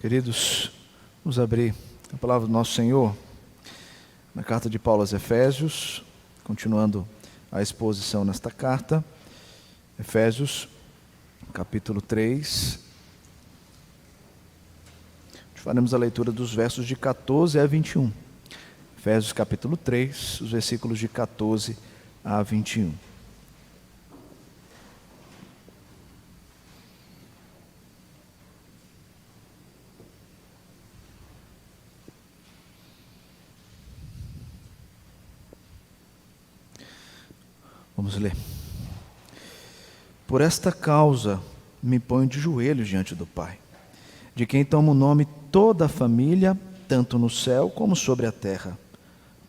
Queridos, vamos abrir a palavra do nosso Senhor na carta de Paulo aos Efésios, continuando a exposição nesta carta. Efésios, capítulo 3. Faremos a leitura dos versos de 14 a 21. Efésios, capítulo 3, os versículos de 14 a 21. Vamos ler. Por esta causa me ponho de joelhos diante do Pai, de quem toma o nome toda a família, tanto no céu como sobre a terra,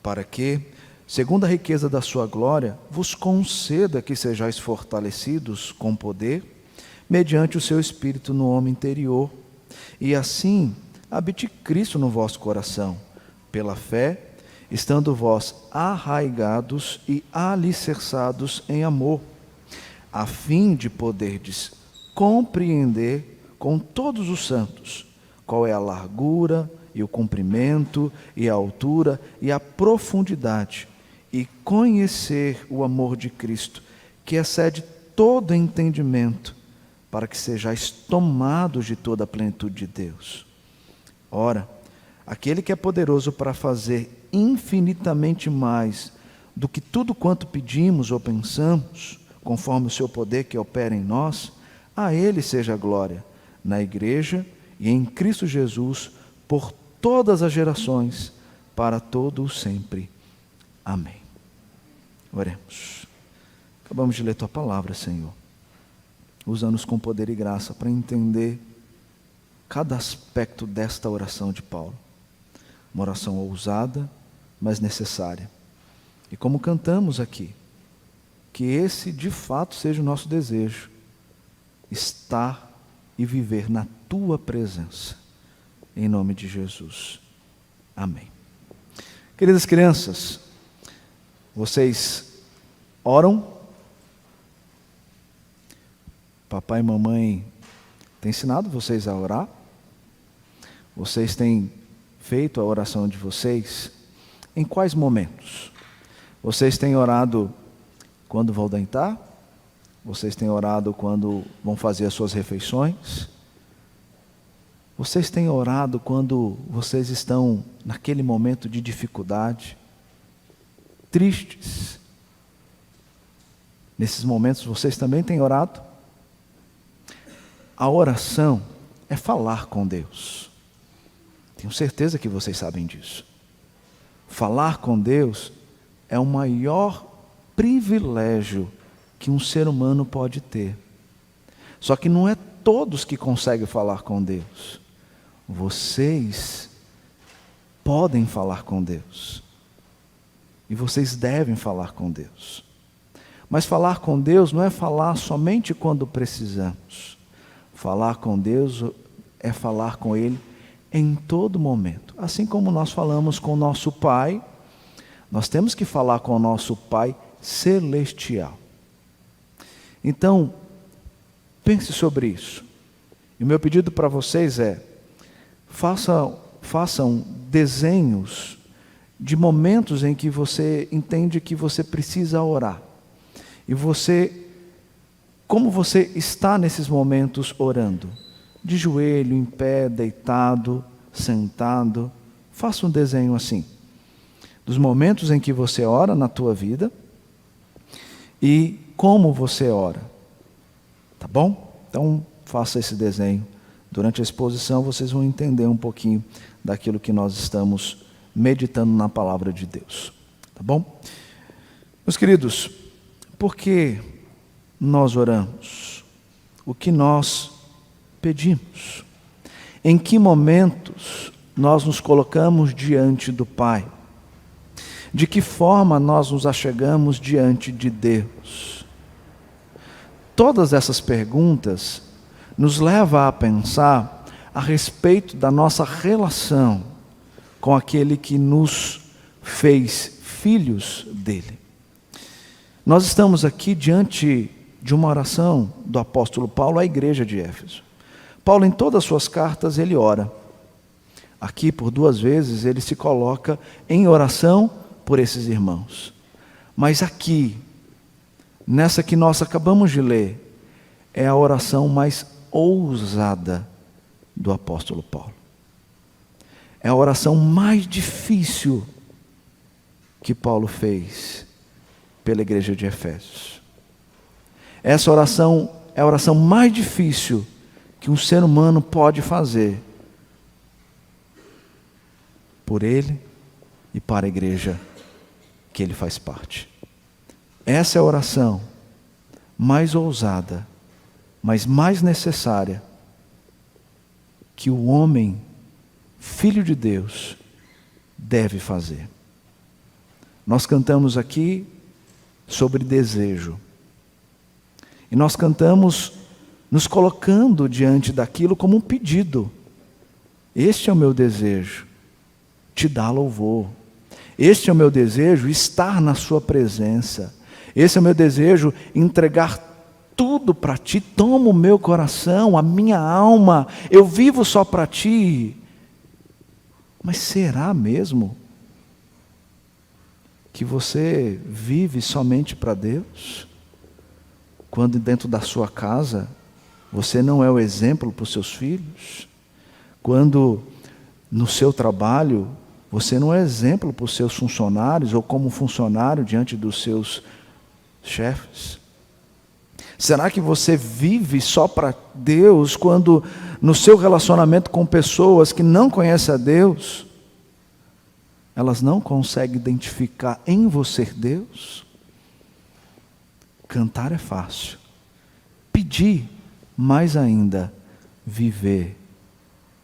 para que, segundo a riqueza da sua glória, vos conceda que sejais fortalecidos com poder, mediante o seu Espírito no homem interior, e assim habite Cristo no vosso coração, pela fé, estando vós arraigados e alicerçados em amor, a fim de poderdes compreender com todos os santos qual é a largura e o comprimento e a altura e a profundidade, e conhecer o amor de Cristo, que excede todo entendimento, para que sejais tomados de toda a plenitude de Deus. Ora, aquele que é poderoso para fazer infinitamente mais do que tudo quanto pedimos ou pensamos, conforme o seu poder que opera em nós, a Ele seja a glória, na Igreja e em Cristo Jesus, por todas as gerações, para todo o sempre. Amém. Oremos. Acabamos de ler Tua palavra, Senhor. Usa-nos com poder e graça para entender cada aspecto desta oração de Paulo. Uma oração ousada, mas necessária. E como cantamos aqui, que esse de fato seja o nosso desejo, estar e viver na Tua presença, em nome de Jesus. Amém. Queridas crianças, vocês oram? Papai e mamãe têm ensinado vocês a orar? Vocês têm feito a oração de vocês? Em quais momentos? Vocês têm orado quando vão deitar? Vocês têm orado quando vão fazer as suas refeições? Vocês têm orado quando vocês estão naquele momento de dificuldade, tristes? Nesses momentos vocês também têm orado? A oração é falar com Deus. Tenho certeza que vocês sabem disso. Falar com Deus é o maior privilégio que um ser humano pode ter. Só que não é todos que conseguem falar com Deus. Vocês podem falar com Deus. E vocês devem falar com Deus. Mas falar com Deus não é falar somente quando precisamos. Falar com Deus é falar com Ele em todo momento. Assim como nós falamos com o nosso Pai, nós temos que falar com o nosso Pai celestial. Então, pense sobre isso. E o meu pedido para vocês é, façam desenhos de momentos em que você entende que você precisa orar. E como você está nesses momentos orando? De joelho, em pé, deitado, sentado. Faça um desenho assim, dos momentos em que você ora na tua vida e como você ora. Tá bom? Então, faça esse desenho. Durante a exposição, vocês vão entender um pouquinho daquilo que nós estamos meditando na palavra de Deus. Tá bom? Meus queridos, por que nós oramos? O que nós pedimos? Em que momentos nós nos colocamos diante do Pai? De que forma nós nos achegamos diante de Deus? Todas essas perguntas nos levam a pensar a respeito da nossa relação com aquele que nos fez filhos dele. Nós estamos aqui diante de uma oração do apóstolo Paulo à igreja de Éfeso. Paulo, em todas as suas cartas, ele ora. Aqui, por 2 vezes, ele se coloca em oração por esses irmãos. Mas aqui, nessa que nós acabamos de ler, é a oração mais ousada do apóstolo Paulo. É a oração mais difícil que Paulo fez pela igreja de Efésios. Essa oração é a oração mais difícil que um ser humano pode fazer por ele e para a igreja que ele faz parte. Essa é a oração mais ousada, mas mais necessária que o homem, filho de Deus, deve fazer. Nós cantamos aqui sobre desejo. E nós cantamos nos colocando diante daquilo como um pedido. Este é o meu desejo, te dar louvor. Este é o meu desejo, estar na sua presença. Esse é o meu desejo, entregar tudo para ti. Toma o meu coração, a minha alma, eu vivo só para ti. Mas será mesmo que você vive somente para Deus? Quando dentro da sua casa você não é o exemplo para os seus filhos? Quando no seu trabalho você não é exemplo para os seus funcionários ou como funcionário diante dos seus chefes? Será que você vive só para Deus quando no seu relacionamento com pessoas que não conhecem a Deus, elas não conseguem identificar em você Deus? Cantar é fácil. Pedir, mais ainda, viver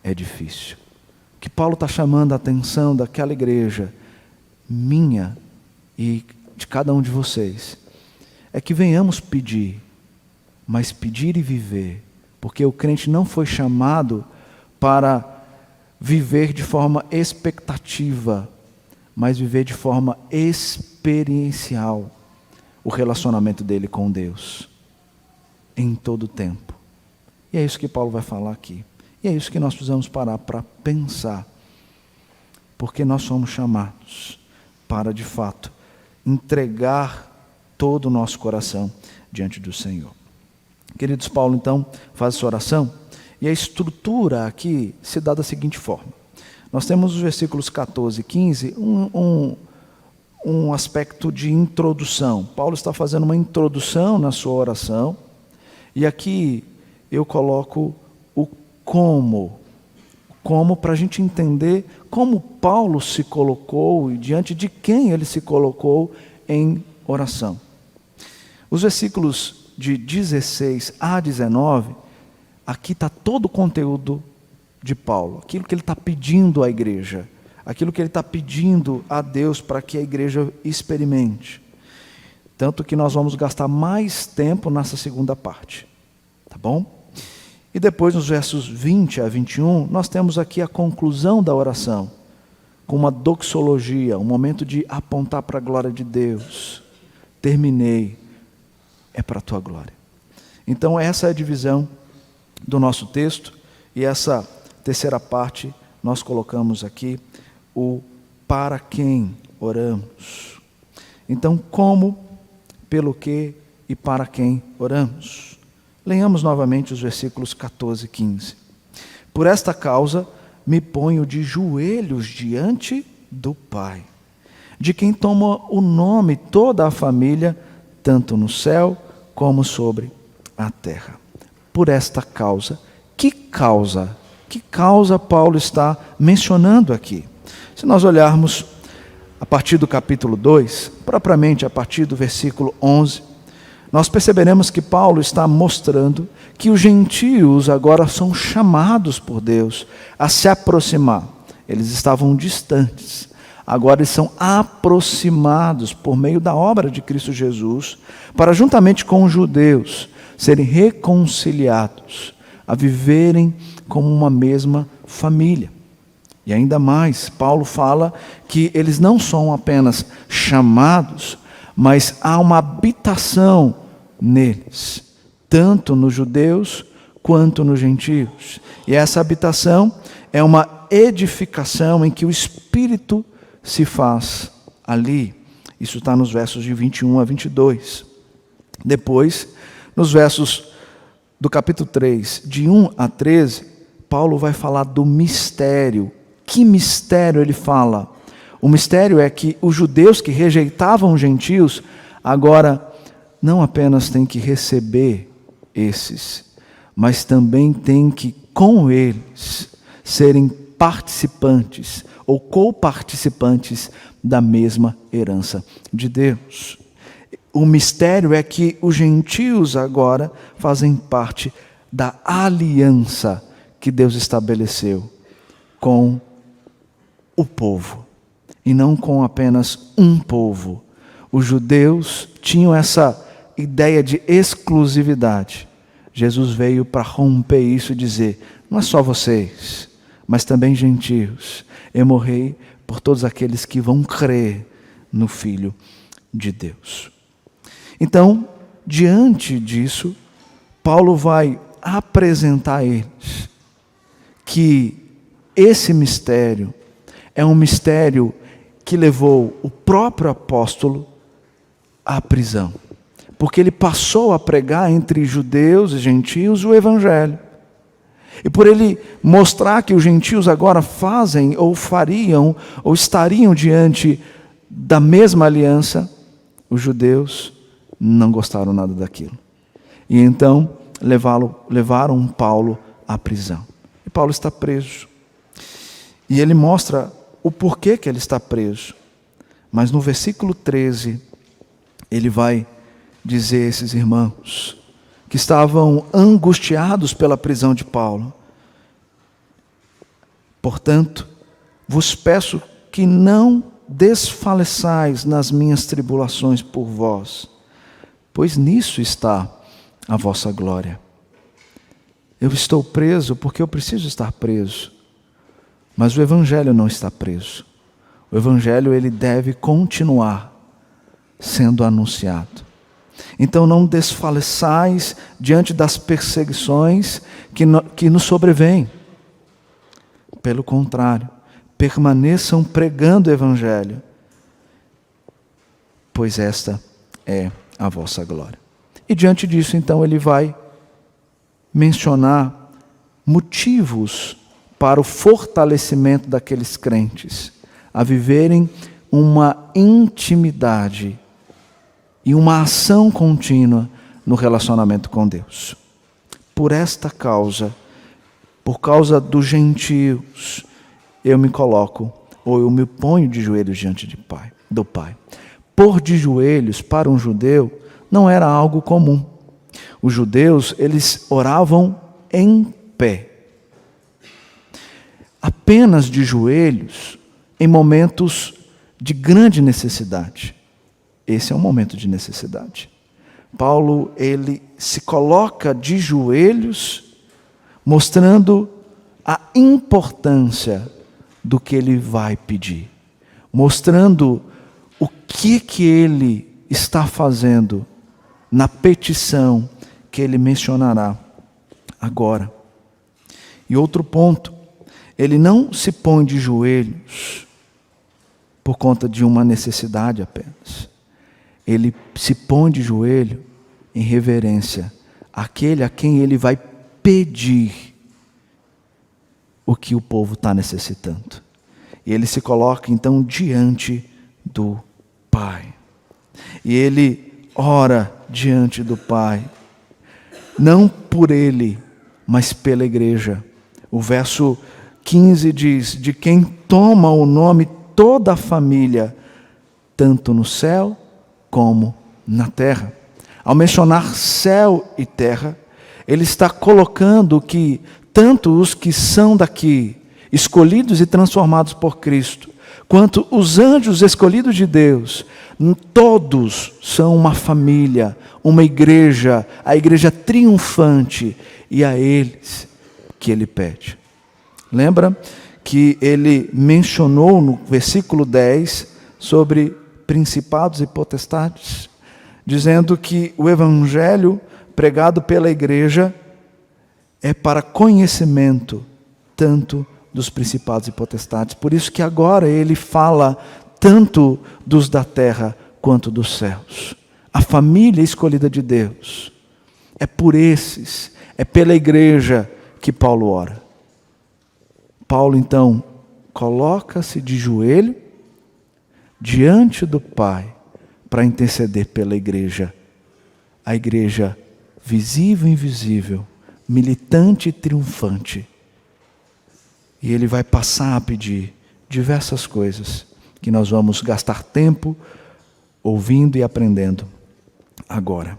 é difícil. O que Paulo está chamando a atenção daquela igreja, minha e de cada um de vocês, é que venhamos pedir, mas pedir e viver, porque o crente não foi chamado para viver de forma expectativa, mas viver de forma experiencial o relacionamento dele com Deus, em todo o tempo. E é isso que Paulo vai falar aqui. E é isso que nós precisamos parar para pensar, porque nós somos chamados para, de fato, entregar todo o nosso coração diante do Senhor. Queridos, Paulo então faz essa oração, e a estrutura aqui se dá da seguinte forma. Nós temos os versículos 14 e 15, um aspecto de introdução. Paulo está fazendo uma introdução na sua oração, e aqui eu coloco o como para a gente entender como Paulo se colocou e diante de quem ele se colocou em oração. Os versículos de 16 a 19, aqui está todo o conteúdo de Paulo, aquilo que ele está pedindo à igreja, aquilo que ele está pedindo a Deus para que a igreja experimente. Tanto que nós vamos gastar mais tempo nessa segunda parte, tá bom? E depois, nos versos 20 a 21, nós temos aqui a conclusão da oração, com uma doxologia, um momento de apontar para a glória de Deus. Terminei, é para a tua glória. Então essa é a divisão do nosso texto, e essa terceira parte nós colocamos aqui o para quem oramos. Então, como, pelo que e para quem oramos? Leiamos novamente os versículos 14 e 15. Por esta causa me ponho de joelhos diante do Pai, de quem toma o nome toda a família, tanto no céu como sobre a terra. Por esta causa. Que causa? Que causa Paulo está mencionando aqui? Se nós olharmos a partir do capítulo 2, propriamente a partir do versículo 11, nós perceberemos que Paulo está mostrando que os gentios agora são chamados por Deus a se aproximar. Eles estavam distantes, agora eles são aproximados por meio da obra de Cristo Jesus, para juntamente com os judeus serem reconciliados, a viverem como uma mesma família. E ainda mais, Paulo fala que eles não são apenas chamados, mas há uma habitação neles, tanto nos judeus quanto nos gentios. E essa habitação é uma edificação em que o Espírito se faz ali. Isso está nos versos de 21 a 22. Depois, nos versos do capítulo 3, de 1 a 13, Paulo vai falar do mistério. Que mistério ele fala? O mistério é que os judeus que rejeitavam os gentios, agora não apenas têm que receber esses, mas também têm que, com eles, serem participantes ou coparticipantes da mesma herança de Deus. O mistério é que os gentios agora fazem parte da aliança que Deus estabeleceu com o povo, e não com apenas um povo. Os judeus tinham essa ideia de exclusividade. Jesus veio para romper isso e dizer: não é só vocês, mas também gentios. Eu morri por todos aqueles que vão crer no Filho de Deus. Então, diante disso, Paulo vai apresentar a eles que esse mistério é um mistério que levou o próprio apóstolo à prisão, porque ele passou a pregar entre judeus e gentios o evangelho. E por ele mostrar que os gentios agora fazem, ou fariam, ou estariam diante da mesma aliança, os judeus não gostaram nada daquilo. E então levaram Paulo à prisão. E Paulo está preso. E ele mostra o porquê que ele está preso. Mas no versículo 13, ele vai dizer a esses irmãos que estavam angustiados pela prisão de Paulo: portanto, vos peço que não desfaleçais nas minhas tribulações por vós, pois nisso está a vossa glória. Eu estou preso porque eu preciso estar preso, mas o evangelho não está preso. O evangelho, ele deve continuar sendo anunciado. Então não desfaleçais diante das perseguições que nos sobrevêm. Pelo contrário, permaneçam pregando o evangelho, pois esta é a vossa glória. E diante disso, então, ele vai mencionar motivos para o fortalecimento daqueles crentes a viverem uma intimidade e uma ação contínua no relacionamento com Deus. Por esta causa, por causa dos gentios, eu me coloco, ou eu me ponho de joelhos diante do Pai. Pôr de joelhos para um judeu não era algo comum. Os judeus, eles oravam em pé, apenas de joelhos em momentos de grande necessidade. Esse é um momento de necessidade. Paulo, ele se coloca de joelhos, mostrando a importância do que ele vai pedir, mostrando o que ele está fazendo na petição que ele mencionará agora. E outro ponto, ele não se põe de joelhos por conta de uma necessidade apenas. Ele se põe de joelho em reverência àquele a quem ele vai pedir o que o povo está necessitando. E ele se coloca então diante do Pai. E ele ora diante do Pai, não por ele, mas pela igreja. O verso 15 diz: de quem toma o nome toda a família, tanto no céu como na terra. Ao mencionar céu e terra, ele está colocando que tanto os que são daqui, escolhidos e transformados por Cristo, quanto os anjos escolhidos de Deus, todos são uma família, uma igreja, a igreja triunfante, e a eles que ele pede. Lembra que ele mencionou no versículo 10 sobre principados e potestades, dizendo que o evangelho pregado pela igreja é para conhecimento tanto dos principados e potestades. Por isso que agora ele fala tanto dos da terra quanto dos céus. A família escolhida de Deus. É por esses, é pela igreja que Paulo ora. Paulo então coloca-se de joelho diante do Pai para interceder pela igreja. A igreja visível e invisível, militante e triunfante. E ele vai passar a pedir diversas coisas que nós vamos gastar tempo ouvindo e aprendendo agora.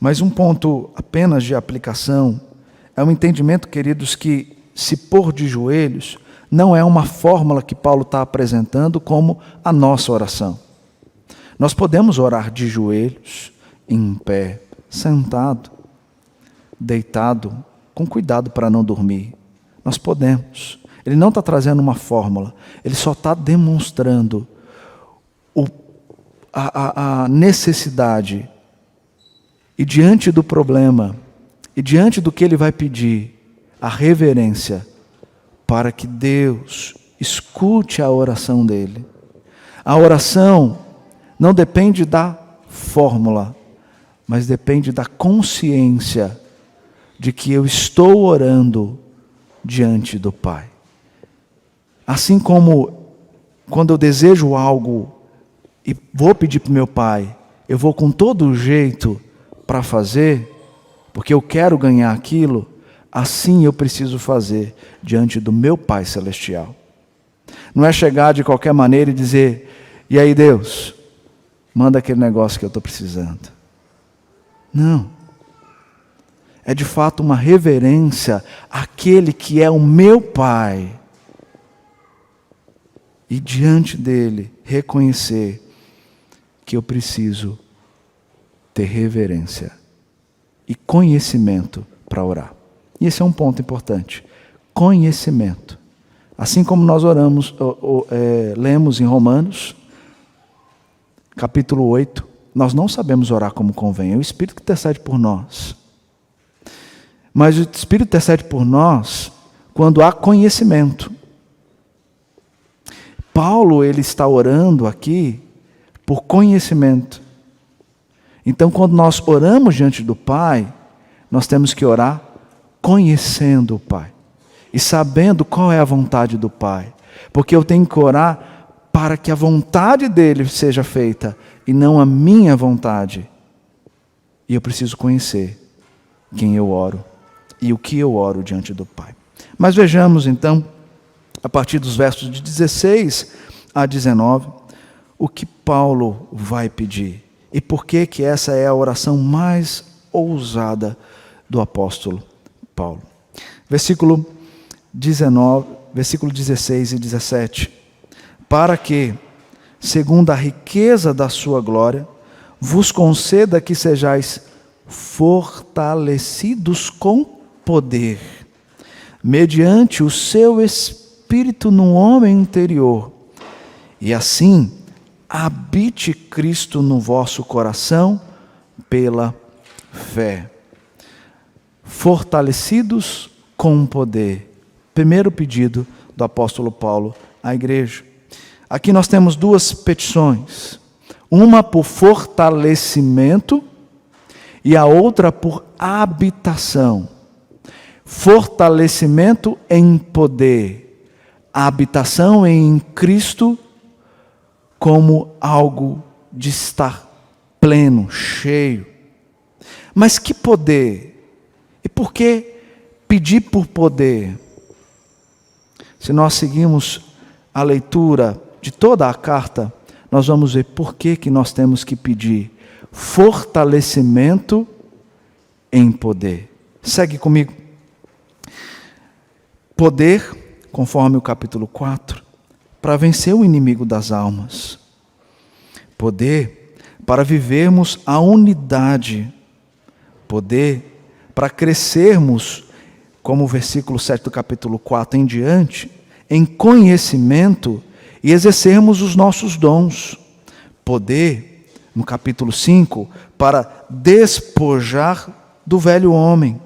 Mas um ponto apenas de aplicação é um entendimento, queridos, que se pôr de joelhos não é uma fórmula que Paulo está apresentando como a nossa oração. Nós podemos orar de joelhos, em pé, sentado, deitado, com cuidado para não dormir. Nós podemos. Ele não está trazendo uma fórmula, ele só está demonstrando a necessidade. E diante do problema, e diante do que ele vai pedir, a reverência, para que Deus escute a oração dele. A oração não depende da fórmula, mas depende da consciência de que eu estou orando diante do Pai. Assim como quando eu desejo algo e vou pedir para o meu Pai, eu vou com todo o jeito para fazer, porque eu quero ganhar aquilo, assim eu preciso fazer diante do meu Pai Celestial. Não é chegar de qualquer maneira e dizer, e aí Deus, manda aquele negócio que eu estou precisando. Não. É de fato uma reverência àquele que é o meu Pai. E diante dele reconhecer que eu preciso ter reverência e conhecimento para orar. E esse é um ponto importante. Conhecimento. Assim como nós oramos, lemos em Romanos, capítulo 8, nós não sabemos orar como convém. É o Espírito que intercede por nós. Mas o Espírito intercede por nós quando há conhecimento. Paulo, ele está orando aqui por conhecimento. Então, quando nós oramos diante do Pai, nós temos que orar conhecendo o Pai e sabendo qual é a vontade do Pai, porque eu tenho que orar para que a vontade dele seja feita e não a minha vontade. E eu preciso conhecer quem eu oro e o que eu oro diante do Pai. Mas vejamos então, a partir dos versos de 16 a 19, o que Paulo vai pedir e por que que essa é a oração mais ousada do apóstolo Paulo. Versículo 16 e 17. Para que, segundo a riqueza da sua glória, vos conceda que sejais fortalecidos com poder, mediante o seu Espírito no homem interior, e assim habite Cristo no vosso coração pela fé. Fortalecidos com poder. Primeiro pedido do apóstolo Paulo à igreja. Aqui nós temos duas petições. Uma por fortalecimento e a outra por habitação. Fortalecimento em poder. A habitação em Cristo como algo de estar pleno, cheio. Mas que poder? E por que pedir por poder? Se nós seguimos a leitura de toda a carta, nós vamos ver por que nós temos que pedir fortalecimento em poder. Segue comigo. Poder, conforme o capítulo 4, para vencer o inimigo das almas. Poder para vivermos a unidade. Poder para crescermos, como o versículo 7 do capítulo 4 em diante, em conhecimento e exercermos os nossos dons. Poder, no capítulo 5, para despojar do velho homem.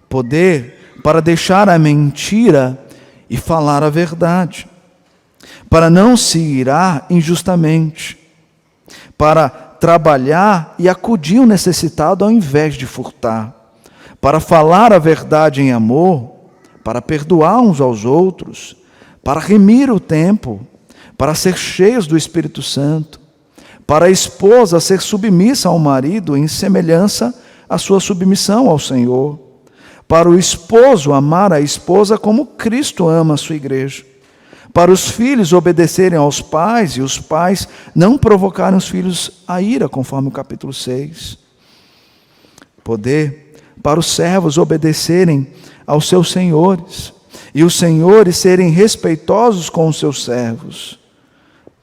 Poder para deixar a mentira e falar a verdade, para não se irar injustamente, para trabalhar e acudir o necessitado ao invés de furtar, para falar a verdade em amor, para perdoar uns aos outros, para remir o tempo, para ser cheios do Espírito Santo, para a esposa ser submissa ao marido em semelhança à sua submissão ao Senhor, para o esposo amar a esposa como Cristo ama a sua igreja, para os filhos obedecerem aos pais e os pais não provocarem os filhos à ira, conforme o capítulo 6. Poder para os servos obedecerem aos seus senhores e os senhores serem respeitosos com os seus servos.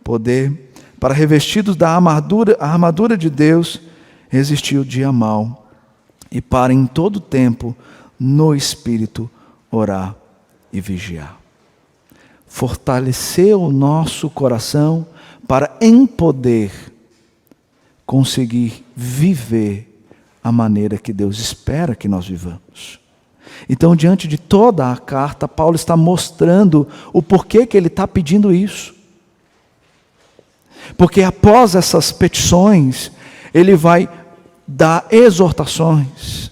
Poder para, revestidos da armadura de Deus, resistir o dia mau e para em todo tempo no Espírito orar e vigiar. Fortalecer o nosso coração para, em poder, conseguir viver a maneira que Deus espera que nós vivamos. Então, diante de toda a carta, Paulo está mostrando o porquê que ele está pedindo isso. Porque após essas petições, ele vai dar exortações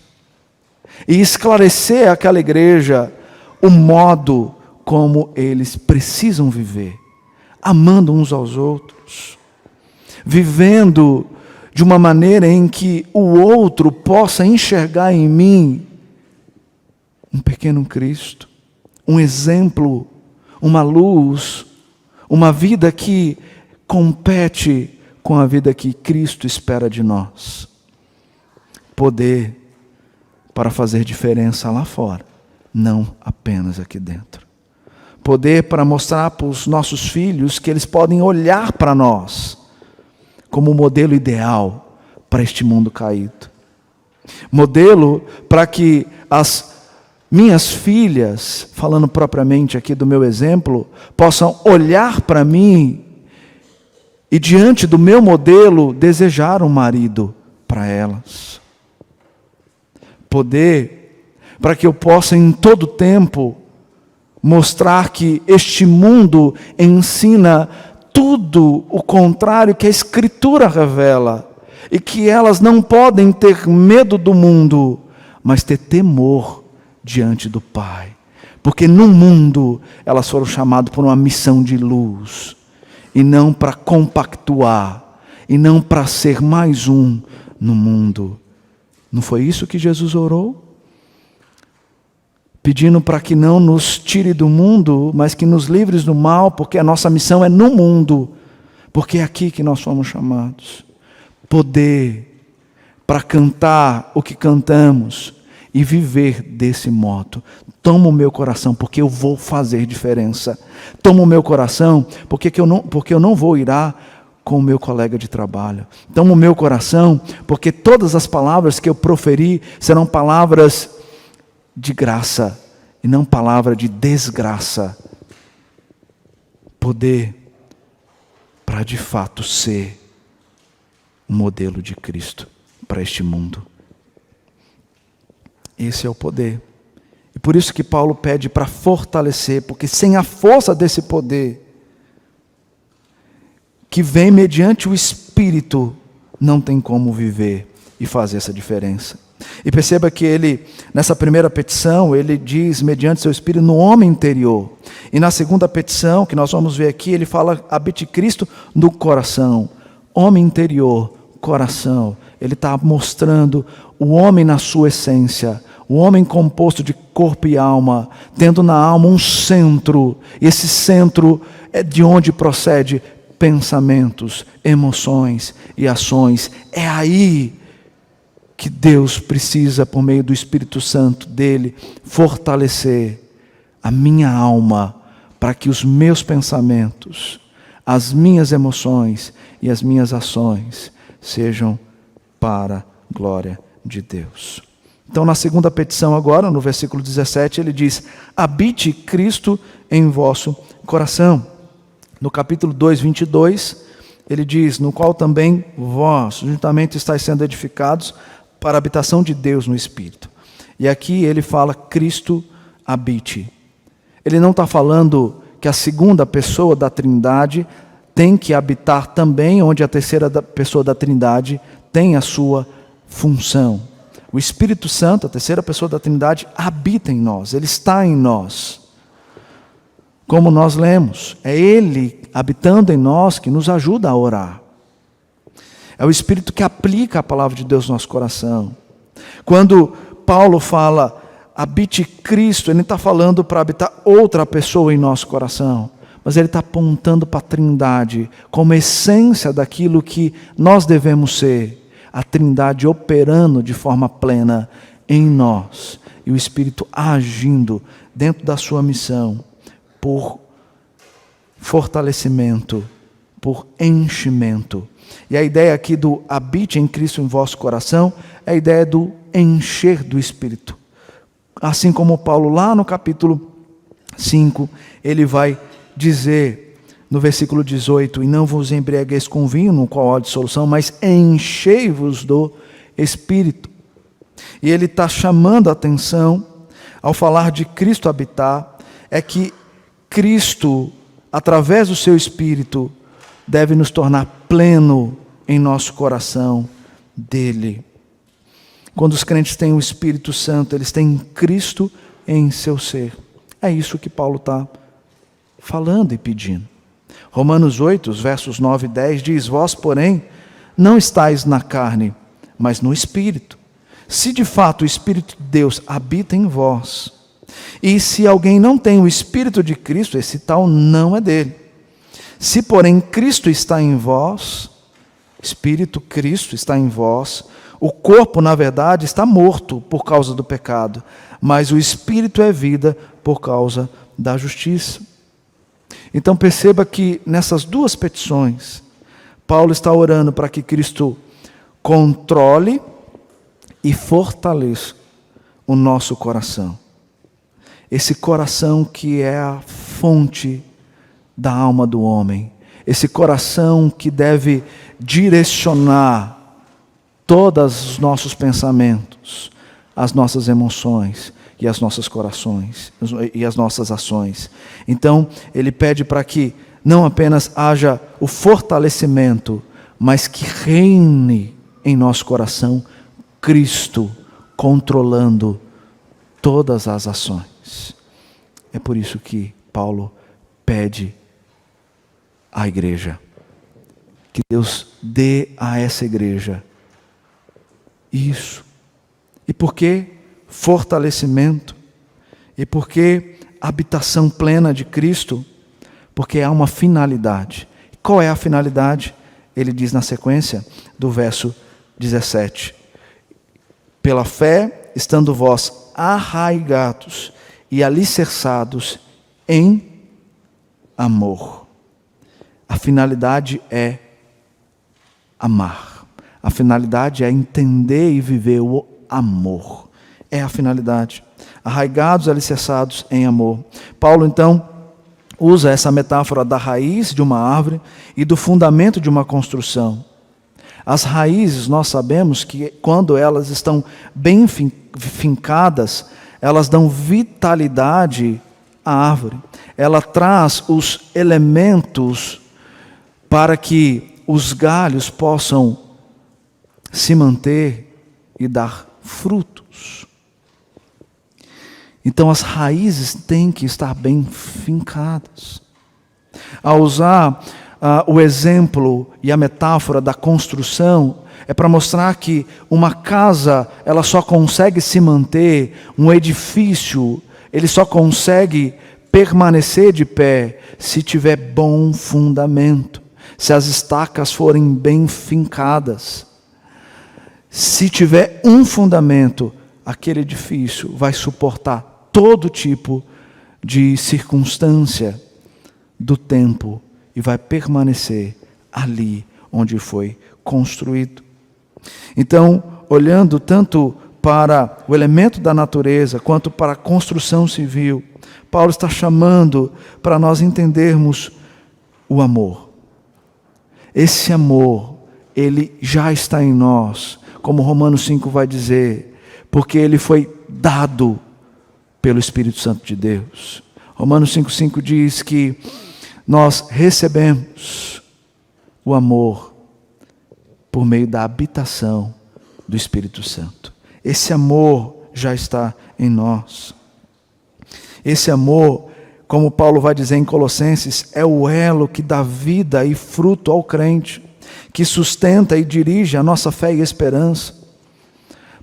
e esclarecer àquela igreja o modo como eles precisam viver, amando uns aos outros, vivendo de uma maneira em que o outro possa enxergar em mim um pequeno Cristo, um exemplo, uma luz, uma vida que compete com a vida que Cristo espera de nós. Poder para fazer diferença lá fora, não apenas aqui dentro. Poder para mostrar para os nossos filhos que eles podem olhar para nós como modelo ideal para este mundo caído. Modelo para que as minhas filhas, falando propriamente aqui do meu exemplo, possam olhar para mim e, diante do meu modelo, desejar um marido para elas. Poder para que eu possa em todo tempo mostrar que este mundo ensina tudo o contrário que a Escritura revela, e que elas não podem ter medo do mundo, mas ter temor diante do Pai, porque no mundo elas foram chamadas por uma missão de luz, e não para compactuar, e não para ser mais um no mundo. Não foi isso que Jesus orou? Pedindo para que não nos tire do mundo, mas que nos livres do mal, porque a nossa missão é no mundo, porque é aqui que nós fomos chamados. Poder para cantar o que cantamos e viver desse modo. Toma o meu coração, porque eu vou fazer diferença. Toma o meu coração, porque eu não vou irar com o meu colega de trabalho. Toma o meu coração, porque todas as palavras que eu proferi serão palavras de graça e não palavra de desgraça. Poder para de fato ser um modelo de Cristo para este mundo. Esse é o poder. E por isso que Paulo pede para fortalecer, porque sem a força desse poder, que vem mediante o Espírito, não tem como viver e fazer essa diferença. E perceba que ele, nessa primeira petição, ele diz, mediante seu Espírito, no homem interior. E na segunda petição, que nós vamos ver aqui, ele fala, habite Cristo no coração. Homem interior, coração. Ele está mostrando o homem na sua essência, o homem composto de corpo e alma, tendo na alma um centro. E esse centro é de onde procede pensamentos, emoções e ações. É aí que Deus precisa, por meio do Espírito Santo dele, fortalecer a minha alma, para que os meus pensamentos, as minhas emoções e as minhas ações sejam para a glória de Deus. Então, na segunda petição agora, no versículo 17, ele diz, habite Cristo em vosso coração. No capítulo 2, 22, ele diz, no qual também vós, juntamente estáis sendo edificados para a habitação de Deus no Espírito. E aqui ele fala, Cristo habite. Ele não está falando que a segunda pessoa da Trindade tem que habitar também onde a terceira pessoa da Trindade tem a sua função. O Espírito Santo, a terceira pessoa da Trindade, habita em nós, Ele está em nós. Como nós lemos, é Ele habitando em nós que nos ajuda a orar. É o Espírito que aplica a palavra de Deus no nosso coração. Quando Paulo fala, habite Cristo, ele não está falando para habitar outra pessoa em nosso coração, mas ele está apontando para a Trindade, como essência daquilo que nós devemos ser, a Trindade operando de forma plena em nós, e o Espírito agindo dentro da sua missão, por fortalecimento, por enchimento. E a ideia aqui do habite em Cristo em vosso coração, é a ideia do encher do Espírito. Assim como Paulo lá no capítulo 5, ele vai dizer no versículo 18, e não vos embriagueis com vinho, no qual há dissolução, mas enchei-vos do Espírito. E ele está chamando a atenção, ao falar de Cristo habitar, é que Cristo, através do seu Espírito, deve nos tornar pleno em nosso coração dele. Quando os crentes têm o Espírito Santo, eles têm Cristo em seu ser. É isso que Paulo está falando e pedindo. Romanos 8, os versos 9 e 10 diz, vós, porém, não estáis na carne, mas no Espírito. Se de fato o Espírito de Deus habita em vós, e se alguém não tem o Espírito de Cristo, esse tal não é dele. Se, porém, Cristo está em vós, Espírito Cristo está em vós, o corpo, na verdade, está morto por causa do pecado, mas o Espírito é vida por causa da justiça. Então perceba que nessas duas petições, Paulo está orando para que Cristo controle e fortaleça o nosso coração. Esse coração que é a fonte da alma do homem. Esse coração que deve direcionar todos os nossos pensamentos, as nossas emoções e as nossas corações e as nossas ações. Então, ele pede para que não apenas haja o fortalecimento, mas que reine em nosso coração Cristo controlando todas as ações. É por isso que Paulo pede à igreja que Deus dê a essa igreja isso. E por que fortalecimento? E por que habitação plena de Cristo? Porque há uma finalidade. Qual é a finalidade? Ele diz na sequência do verso 17. Pela fé, estando vós arraigados e alicerçados em amor. A finalidade é amar. A finalidade é entender e viver o amor. É a finalidade. Arraigados, alicerçados em amor. Paulo, então, usa essa metáfora da raiz de uma árvore e do fundamento de uma construção. As raízes, nós sabemos que quando elas estão bem fincadas, elas dão vitalidade à árvore. Ela traz os elementos para que os galhos possam se manter e dar frutos. Então as raízes têm que estar bem fincadas. Ao usar o exemplo e a metáfora da construção, é para mostrar que uma casa, ela só consegue se manter, um edifício, ele só consegue permanecer de pé se tiver bom fundamento, se as estacas forem bem fincadas. Se tiver um fundamento, aquele edifício vai suportar todo tipo de circunstância do tempo e vai permanecer ali onde foi construído. Então, olhando tanto para o elemento da natureza quanto para a construção civil, Paulo está chamando para nós entendermos o amor. Esse amor, ele já está em nós, como Romanos 5 vai dizer, porque ele foi dado pelo Espírito Santo de Deus. Romanos 5,5 diz que nós recebemos o amor por meio da habitação do Espírito Santo. Esse amor já está em nós. Esse amor, como Paulo vai dizer em Colossenses, é o elo que dá vida e fruto ao crente, que sustenta e dirige a nossa fé e esperança.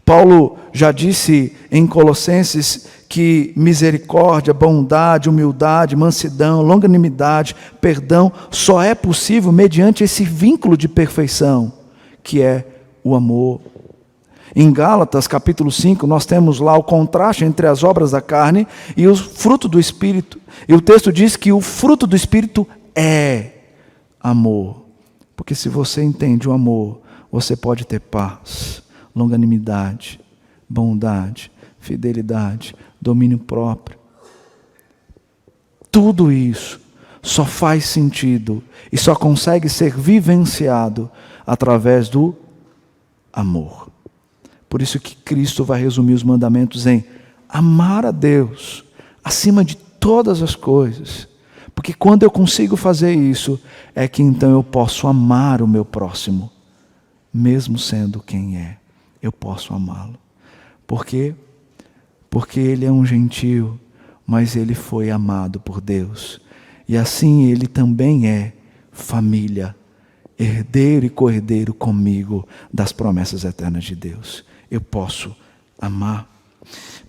Paulo já disse em Colossenses que misericórdia, bondade, humildade, mansidão, longanimidade, perdão, só é possível mediante esse vínculo de perfeição, que é o amor. Em Gálatas, capítulo 5, nós temos lá o contraste entre as obras da carne e o fruto do Espírito. E o texto diz que o fruto do Espírito é amor. Porque se você entende o amor, você pode ter paz, longanimidade, bondade, fidelidade, domínio próprio. Tudo isso só faz sentido e só consegue ser vivenciado através do amor. Por isso que Cristo vai resumir os mandamentos em amar a Deus acima de todas as coisas. Porque quando eu consigo fazer isso, é que então eu posso amar o meu próximo, mesmo sendo quem é. Eu posso amá-lo. Por quê? Porque ele é um gentio, mas ele foi amado por Deus. E assim ele também é família, herdeiro e co-herdeiro comigo das promessas eternas de Deus. Eu posso amar.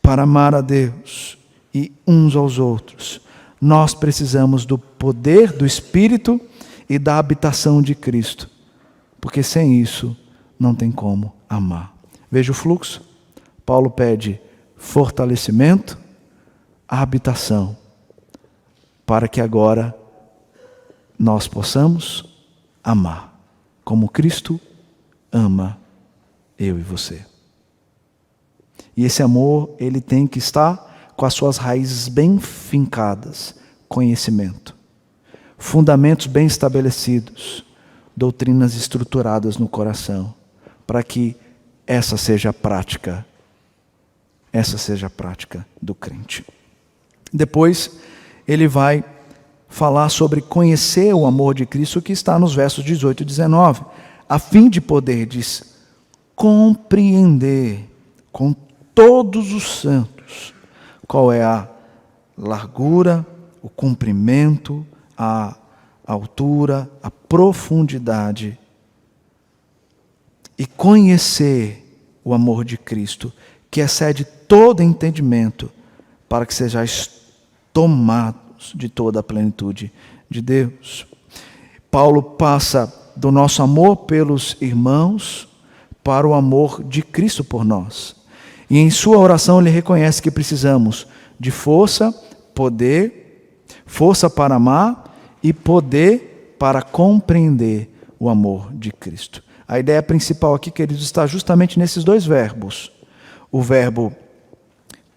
Para amar a Deus e uns aos outros, nós precisamos do poder do Espírito e da habitação de Cristo. Porque sem isso, não tem como amar. Veja o fluxo. Paulo pede fortalecimento, habitação, para que agora nós possamos amar, como Cristo ama eu e você. E esse amor, ele tem que estar com as suas raízes bem fincadas, conhecimento, fundamentos bem estabelecidos, doutrinas estruturadas no coração, para que essa seja a prática do crente. Depois, ele vai falar sobre conhecer o amor de Cristo, que está nos versos 18 e 19, a fim de poder, diz, compreender com todos os santos qual é a largura, o comprimento, a altura, a profundidade, e conhecer o amor de Cristo, que excede todo entendimento, para que sejais tomados de toda a plenitude de Deus. Paulo passa do nosso amor pelos irmãos para o amor de Cristo por nós. E em sua oração ele reconhece que precisamos de força, poder, força para amar e poder para compreender o amor de Cristo. A ideia principal aqui, queridos, está justamente nesses dois verbos. O verbo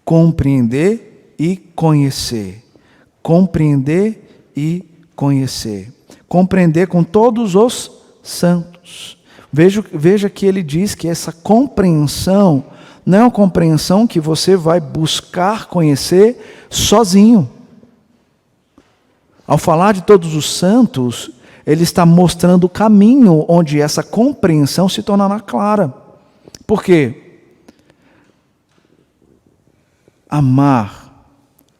compreender e conhecer. Compreender e conhecer. Compreender com todos os santos. Veja que ele diz que essa compreensão não é uma compreensão que você vai buscar conhecer sozinho. Ao falar de todos os santos, ele está mostrando o caminho onde essa compreensão se tornará clara. Por quê? Amar,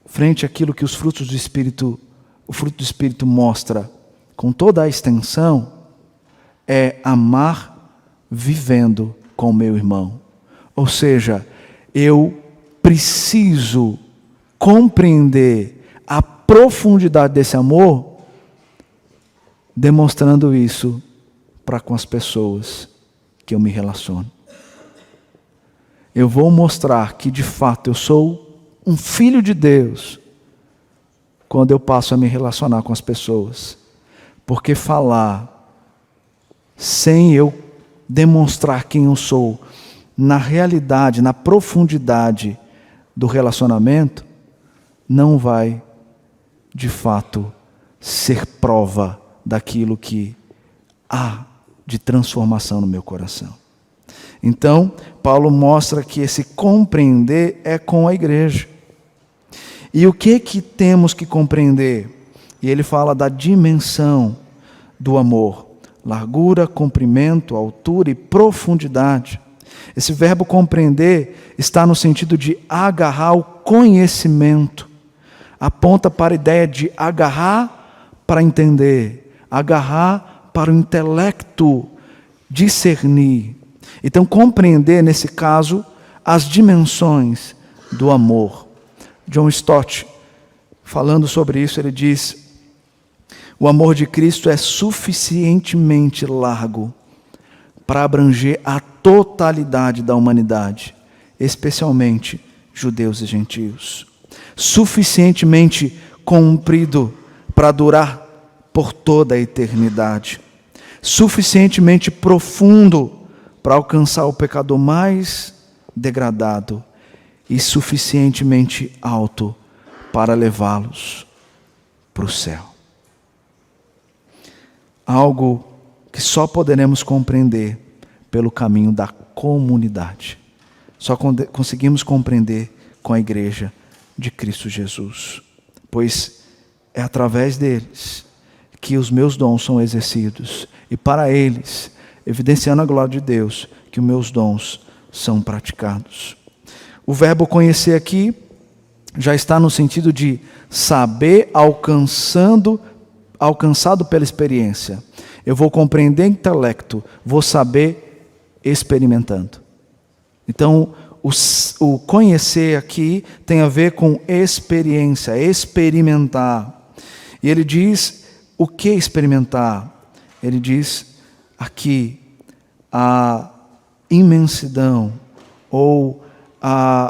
frente àquilo que o fruto do Espírito mostra com toda a extensão, é amar vivendo com o meu irmão. Ou seja, eu preciso compreender a profundidade desse amor, demonstrando isso para com as pessoas que eu me relaciono. Eu vou mostrar que de fato eu sou um filho de Deus quando eu passo a me relacionar com as pessoas. Porque falar sem eu demonstrar quem eu sou na realidade, na profundidade do relacionamento, não vai de fato ser prova daquilo que há de transformação no meu coração. Então, Paulo mostra que esse compreender é com a igreja. E o que temos que compreender? E ele fala da dimensão do amor: largura, comprimento, altura e profundidade. Esse verbo compreender está no sentido de agarrar o conhecimento. Aponta para a ideia de agarrar para entender, agarrar para o intelecto discernir. Então, compreender, nesse caso, as dimensões do amor. John Stott, falando sobre isso, ele diz: o amor de Cristo é suficientemente largo para abranger a totalidade da humanidade, especialmente judeus e gentios. Suficientemente comprido para durar por toda a eternidade. Suficientemente profundo para alcançar o pecador mais degradado e suficientemente alto para levá-los para o céu. Algo que só poderemos compreender pelo caminho da comunidade. Só conseguimos compreender com a igreja de Cristo Jesus. Pois é através deles que os meus dons são exercidos. E para eles, evidenciando a glória de Deus, que os meus dons são praticados. O verbo conhecer aqui já está no sentido de saber alcançado pela experiência. Eu vou compreender intelecto, vou saber experimentando. Então, o conhecer aqui tem a ver com experiência, experimentar. E ele diz o que experimentar? Ele diz aqui a imensidão ou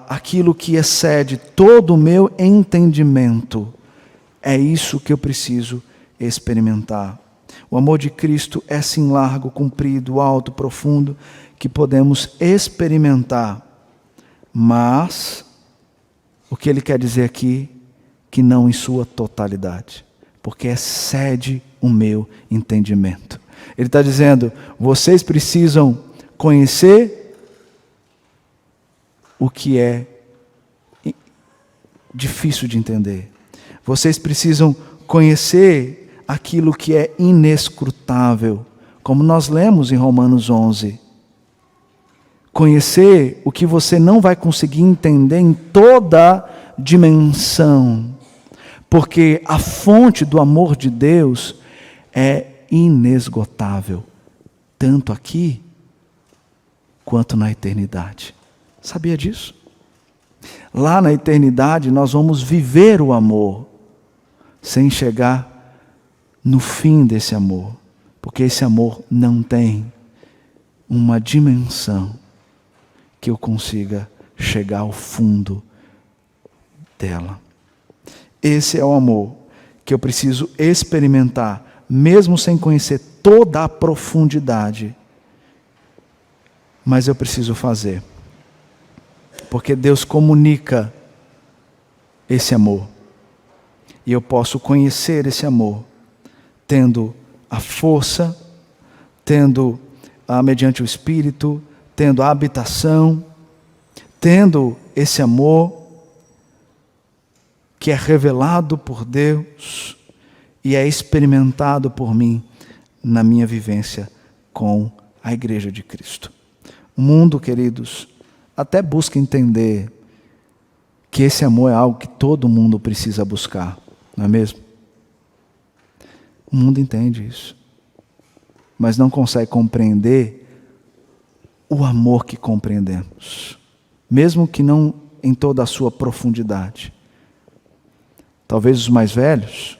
aquilo que excede todo o meu entendimento. É isso que eu preciso experimentar. O amor de Cristo é sim largo, comprido, alto, profundo, que podemos experimentar. Mas o que ele quer dizer aqui, que não em sua totalidade, porque excede o meu entendimento. Ele está dizendo, vocês precisam conhecer o que é difícil de entender. Vocês precisam conhecer aquilo que é inescrutável, como nós lemos em Romanos 11. Conhecer o que você não vai conseguir entender em toda dimensão, porque a fonte do amor de Deus é inesgotável, tanto aqui quanto na eternidade. Sabia disso? Lá na eternidade nós vamos viver o amor, sem chegar no fim desse amor, porque esse amor não tem uma dimensão que eu consiga chegar ao fundo dela. Esse é o amor que eu preciso experimentar, mesmo sem conhecer toda a profundidade. Mas eu preciso fazer, porque Deus comunica esse amor. E eu posso conhecer esse amor, tendo a força, tendo mediante o Espírito, tendo a habitação, tendo esse amor que é revelado por Deus e é experimentado por mim na minha vivência com a Igreja de Cristo. O mundo, queridos, até busca entender que esse amor é algo que todo mundo precisa buscar, não é mesmo? O mundo entende isso, mas não consegue compreender o amor que compreendemos, mesmo que não em toda a sua profundidade. Talvez os mais velhos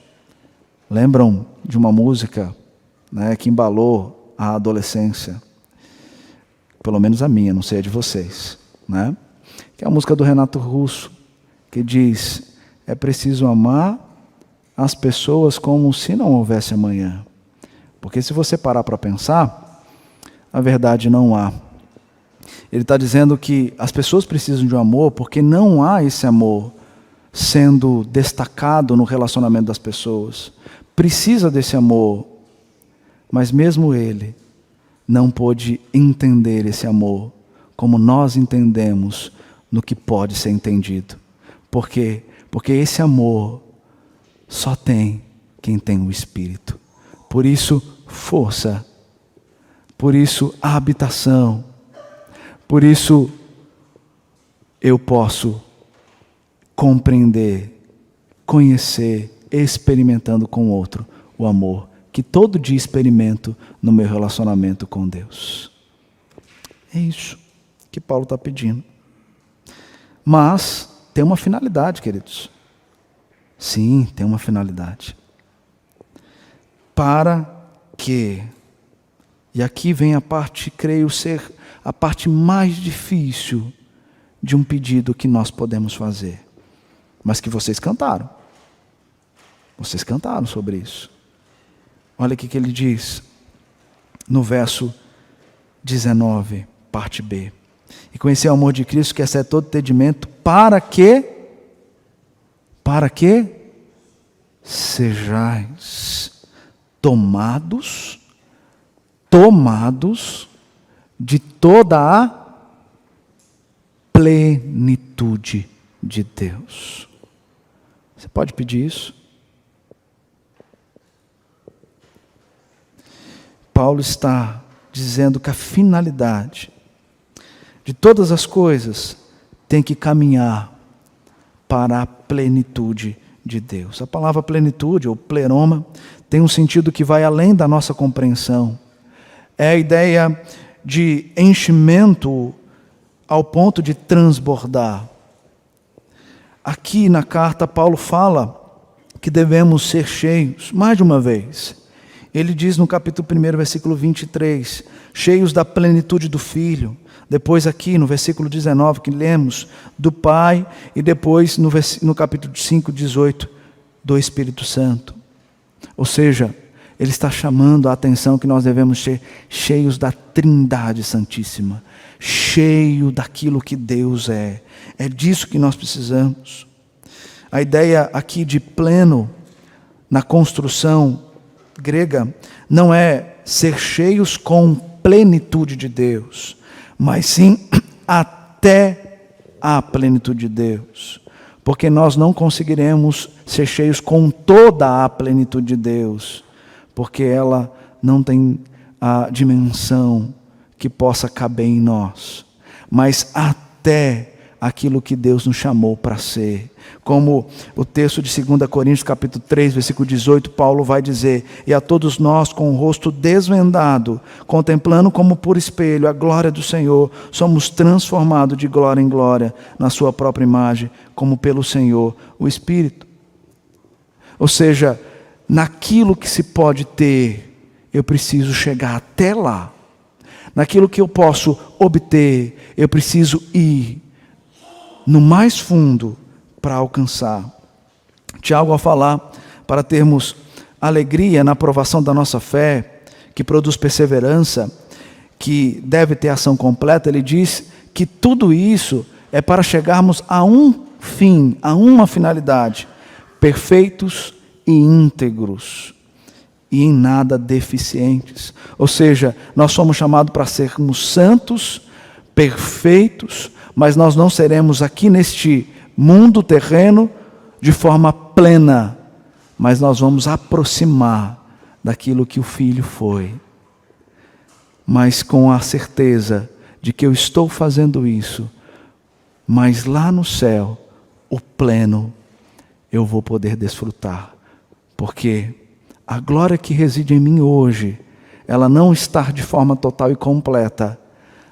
lembram de uma música, né, que embalou a adolescência, pelo menos a minha, não sei a de vocês, né? Que é a música do Renato Russo, que diz: é preciso amar as pessoas como se não houvesse amanhã. Porque se você parar para pensar, a verdade não há. Ele está dizendo que as pessoas precisam de um amor porque não há esse amor sendo destacado no relacionamento das pessoas. Precisa desse amor, mas mesmo ele não pôde entender esse amor como nós entendemos no que pode ser entendido. Por quê? porque esse amor só tem quem tem o Espírito. Por isso, força. Por isso, habitação. Por isso, eu posso compreender, conhecer, experimentando com o outro o amor que todo dia experimento no meu relacionamento com Deus. É isso que Paulo está pedindo. Mas tem uma finalidade, queridos. Sim, tem uma finalidade. Para que, e aqui vem a parte, creio ser a parte mais difícil de um pedido que nós podemos fazer, mas que vocês cantaram. Vocês cantaram sobre isso. Olha o que ele diz no verso 19, parte B. E conhecer o amor de Cristo, que excede todo entendimento, para que sejais tomados de toda a plenitude de Deus. Você pode pedir isso? Paulo está dizendo que a finalidade de todas as coisas tem que caminhar para a plenitude de Deus. A palavra plenitude, ou pleroma, tem um sentido que vai além da nossa compreensão. É a ideia de enchimento ao ponto de transbordar. Aqui na carta, Paulo fala que devemos ser cheios, mais de uma vez. Ele diz no capítulo 1, versículo 23, cheios da plenitude do Filho. Depois aqui no versículo 19 que lemos, do Pai. E depois no capítulo 5, 18, do Espírito Santo. Ou seja, ele está chamando a atenção que nós devemos ser cheios da Trindade Santíssima. Cheio daquilo que Deus é. É disso que nós precisamos. A ideia aqui de pleno, na construção grega, não é ser cheios com plenitude de Deus, mas sim até a plenitude de Deus. Porque nós não conseguiremos ser cheios com toda a plenitude de Deus, porque ela não tem a dimensão que possa caber em nós, mas até aquilo que Deus nos chamou para ser. Como o texto de 2 Coríntios capítulo 3, versículo 18, Paulo vai dizer: e a todos nós com o rosto desvendado, contemplando como por espelho a glória do Senhor, somos transformados de glória em glória, na sua própria imagem, como pelo Senhor, o Espírito. Ou seja, naquilo que se pode ter, eu preciso chegar até lá. Naquilo que eu posso obter, eu preciso ir no mais fundo para alcançar. Tiago, ao falar para termos alegria na aprovação da nossa fé, que produz perseverança, que deve ter ação completa, ele diz que tudo isso é para chegarmos a um fim, a uma finalidade: perfeitos e íntegros, e em nada deficientes. Ou seja, nós somos chamados para sermos santos, perfeitos, mas nós não seremos aqui neste mundo terreno de forma plena, mas nós vamos aproximar daquilo que o Filho foi. Mas com a certeza de que eu estou fazendo isso, mas lá no céu, o pleno, eu vou poder desfrutar. Porque a glória que reside em mim hoje, ela não está de forma total e completa,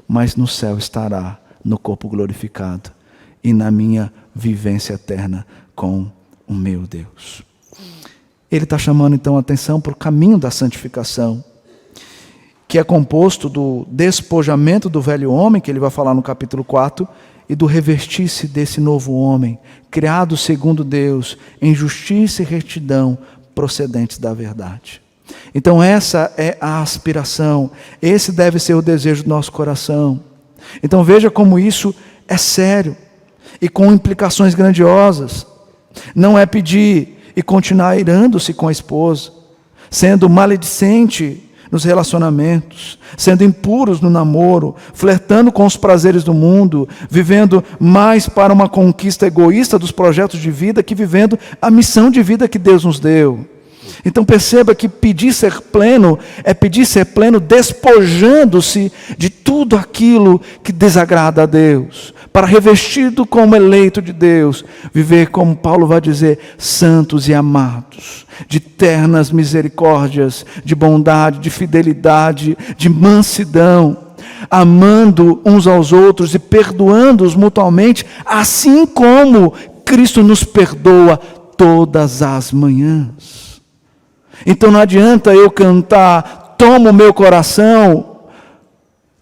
mas no céu estará, no corpo glorificado e na minha vivência eterna com o meu Deus. Ele está chamando então a atenção para o caminho da santificação, que é composto do despojamento do velho homem, que ele vai falar no capítulo 4, e do revestir-se desse novo homem, criado segundo Deus, em justiça e retidão procedentes da verdade. Então essa é a aspiração, esse deve ser o desejo do nosso coração. Então veja como isso é sério e com implicações grandiosas. Não é pedir e continuar irando-se com a esposa, sendo maledicente nos relacionamentos, sendo impuros no namoro, flertando com os prazeres do mundo, vivendo mais para uma conquista egoísta dos projetos de vida que vivendo a missão de vida que Deus nos deu. Então perceba que pedir ser pleno é pedir ser pleno despojando-se de tudo aquilo que desagrada a Deus, para revestido como eleito de Deus, viver como Paulo vai dizer, santos e amados, de ternas misericórdias, de bondade, de fidelidade, de mansidão, amando uns aos outros e perdoando-os mutuamente, assim como Cristo nos perdoa todas as manhãs. Então não adianta eu cantar, toma o meu coração,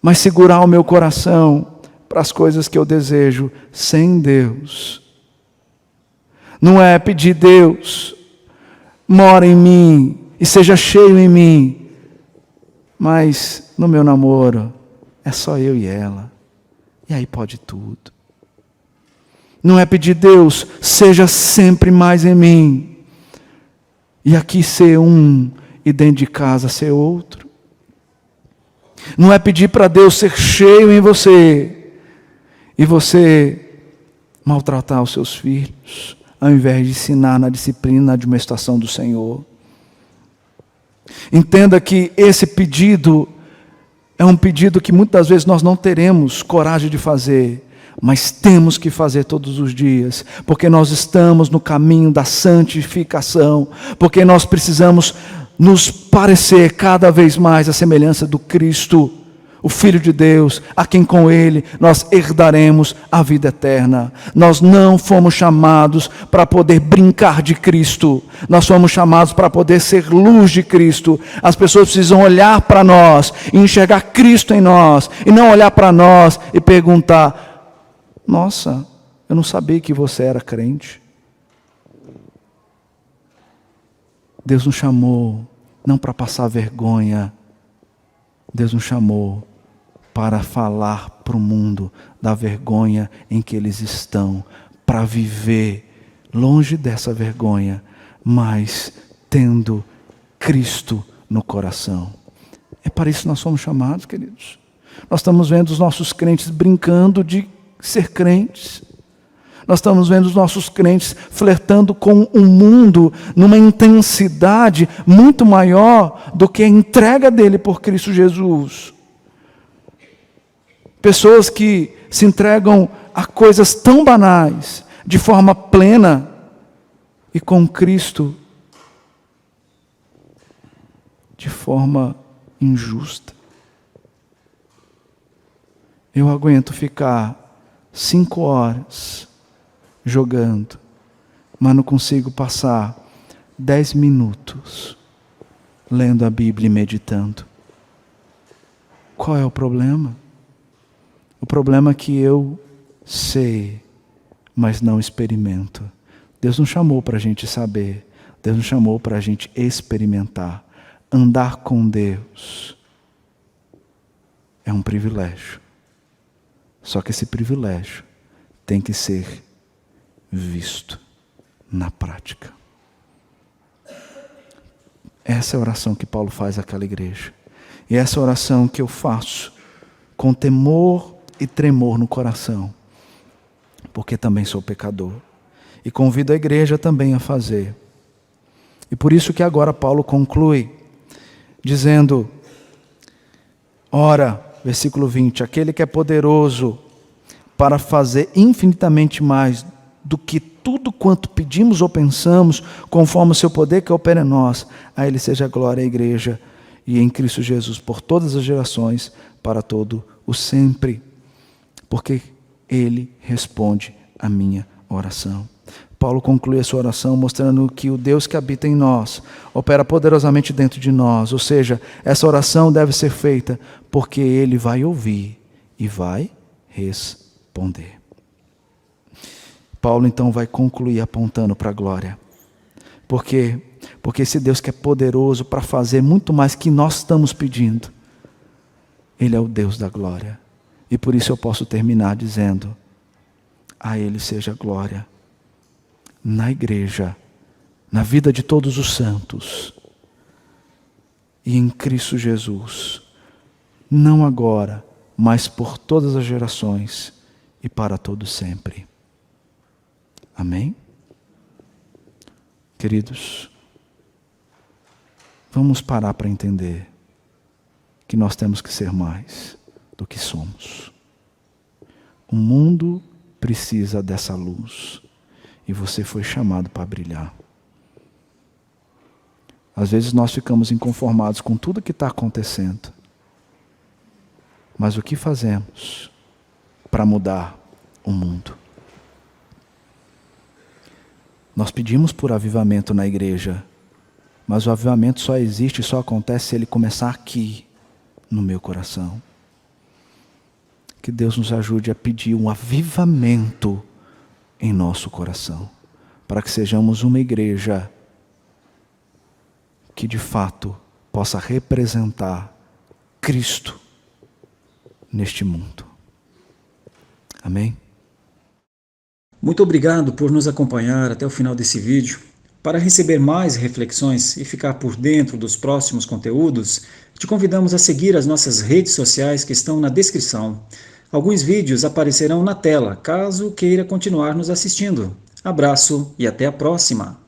mas segurar o meu coração para as coisas que eu desejo sem Deus. Não é pedir, Deus, mora em mim e seja cheio em mim, mas no meu namoro é só eu e ela, e aí pode tudo. Não é pedir, Deus, seja sempre mais em mim, e aqui ser um, e dentro de casa ser outro. Não é pedir para Deus ser cheio em você, e você maltratar os seus filhos, ao invés de ensinar na disciplina, na admoestação do Senhor. Entenda que esse pedido é um pedido que muitas vezes nós não teremos coragem de fazer, mas temos que fazer todos os dias, porque nós estamos no caminho da santificação, porque nós precisamos nos parecer cada vez mais à semelhança do Cristo, o Filho de Deus, a quem com Ele nós herdaremos a vida eterna. Nós não fomos chamados para poder brincar de Cristo, nós fomos chamados para poder ser luz de Cristo. As pessoas precisam olhar para nós e enxergar Cristo em nós, e não olhar para nós e perguntar, nossa, eu não sabia que você era crente. Deus nos chamou não para passar vergonha, Deus nos chamou para falar para o mundo da vergonha em que eles estão, para viver longe dessa vergonha, mas tendo Cristo no coração. É para isso que nós somos chamados, queridos. Nós estamos vendo os nossos crentes brincando de ser crentes. Nós estamos vendo os nossos crentes flertando com o mundo numa intensidade muito maior do que a entrega dele por Cristo Jesus. Pessoas que se entregam a coisas tão banais, de forma plena, e com Cristo de forma injusta. Eu aguento ficar 5 horas jogando, mas não consigo passar 10 minutos lendo a Bíblia e meditando. Qual é o problema? O problema é que eu sei, mas não experimento. Deus não chamou para a gente saber, Deus nos chamou para a gente experimentar. Andar com Deus é um privilégio. Só que esse privilégio tem que ser visto na prática. Essa é a oração que Paulo faz àquela igreja. E essa é a oração que eu faço com temor e tremor no coração, porque também sou pecador. E convido a igreja também a fazer. E por isso que agora Paulo conclui, dizendo, ora, versículo 20, aquele que é poderoso para fazer infinitamente mais do que tudo quanto pedimos ou pensamos, conforme o seu poder que opera em nós, a ele seja a glória à igreja e em Cristo Jesus por todas as gerações, para todo o sempre, porque ele responde a minha oração. Paulo conclui a sua oração mostrando que o Deus que habita em nós opera poderosamente dentro de nós, ou seja, essa oração deve ser feita porque Ele vai ouvir e vai responder. Paulo então vai concluir apontando para a glória. Por quê? Porque esse Deus que é poderoso para fazer muito mais que nós estamos pedindo, Ele é o Deus da glória. E por isso eu posso terminar dizendo, a Ele seja glória na igreja, na vida de todos os santos, e em Cristo Jesus, não agora, mas por todas as gerações e para todo sempre. Amém? Queridos, vamos parar para entender que nós temos que ser mais do que somos. O mundo precisa dessa luz e você foi chamado para brilhar. Às vezes nós ficamos inconformados com tudo que está acontecendo. Mas o que fazemos para mudar o mundo? Nós pedimos por avivamento na igreja, mas o avivamento só existe, só acontece se ele começar aqui, no meu coração. Que Deus nos ajude a pedir um avivamento em nosso coração, para que sejamos uma igreja que de fato possa representar Cristo neste mundo. Amém? Muito obrigado por nos acompanhar até o final desse vídeo. Para receber mais reflexões e ficar por dentro dos próximos conteúdos, te convidamos a seguir as nossas redes sociais que estão na descrição. Alguns vídeos aparecerão na tela, caso queira continuar nos assistindo. Abraço e até a próxima!